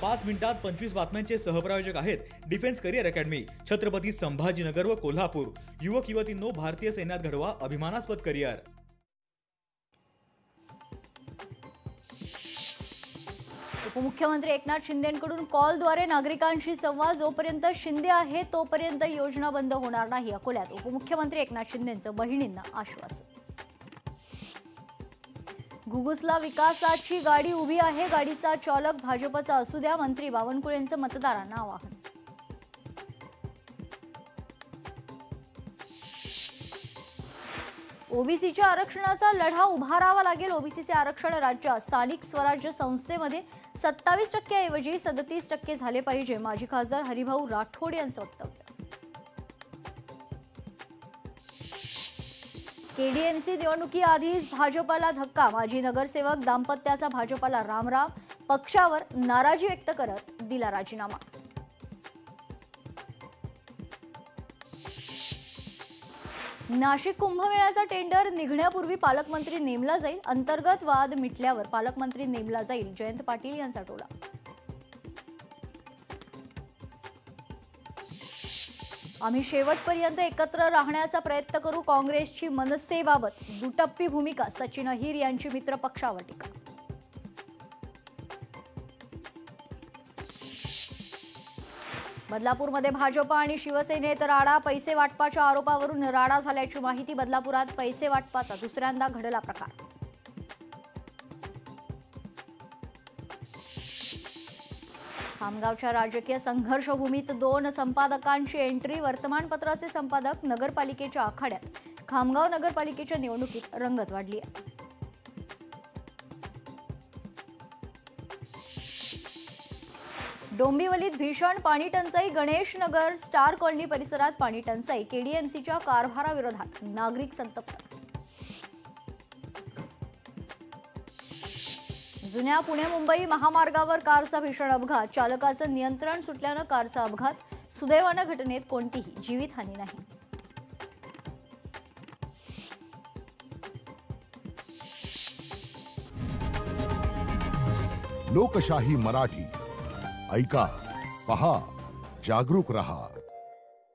5 मिनिटात 25 बातम्यांचे सहप्रायोजक आहेत defence career academy, Chhatrapati Sambhajinagar व कोल्हापूर। युवक युवतींनो, भारतीय सैन्यात घडवा अभिमानास्पद करिअर। उपमुख्यमंत्री एकनाथ शिंदेंकडून कॉलद्वारे नागरिकांशी संवाद। जोपर्यंत शिंदे आहे तोपर्यंत योजना बंद होणार नाही। अकोल्यात उपमुख्यमंत्री एकनाथ शिंदेंचं बहिणींना आश्वासन। घुगुसला विकासाची गाडी उभी आहे, गाडीचा चालक भाजपचा असू द्या, मंत्री बावनकुळेंचं मतदारांना आवाहन। ओबीसीच्या आरक्षणाचा लढा उभारावा लागेल। ओबीसीचे आरक्षण राज्यात स्थानिक स्वराज्य संस्थेमध्ये 27% ऐवजी 37% झाले पाहिजे। माजी खासदार हरिभाऊ राठोड यांचं वक्तव्य। केडीएमसी निवडणुकीआधीच भाजपला धक्का, माजी नगरसेवक दाम्पत्याचा भाजपला रामराम, पक्षावर नाराजी व्यक्त करत दिला राजीनामा। नाशिक कुंभमेळ्याचा टेंडर निघण्यापूर्वी पालकमंत्री नेमला जाईल। अंतर्गत वाद मिटल्यावर पालकमंत्री नेमला जाईल, जयंत पाटील यांचा टोला। आम्ही शेवटपर्यंत एकत्र राहण्याचा प्रयत्न करू, काँग्रेसची मनसेबाबत दुटप्पी भूमिका, सचिन अहिर यांची मित्र पक्षावर टीका। बदलापूरमध्ये भाजप आणि शिवसेनेत राडा, पैसे वाटपाच्या आरोपावरून राडा झाल्याची माहिती। बदलापुरात पैसे वाटपाचा दुसऱ्यांदा घडला प्रकार। खामगावच्या राजकीय संघर्षभूमीत 2 संपादकांची एंट्री। वर्तमानपत्राचे संपादक नगरपालिकेच्या आखाड्यात। खामगाव नगरपालिकेच्या निवडणुकीत रंगत वाढली आहे। डोंबिवलीत भीषण पाणी टंचाई, गणेश नगर स्टार कॉलनी परिसरात पाणी टंचाई। केडीएमसीच्या कारभाराविरोधात नागरिक संतप्त। जुन्या पुणे मुंबई महामार्गावर कारचा भीषण अपघात, चालकाचं नियंत्रण सुटल्यानं कारचा अपघात। सुदैवानं घटनेत कोणतीही जीवितहानी नाही। लोकशाही मराठी ऐका, पहा, जागरूक रहा।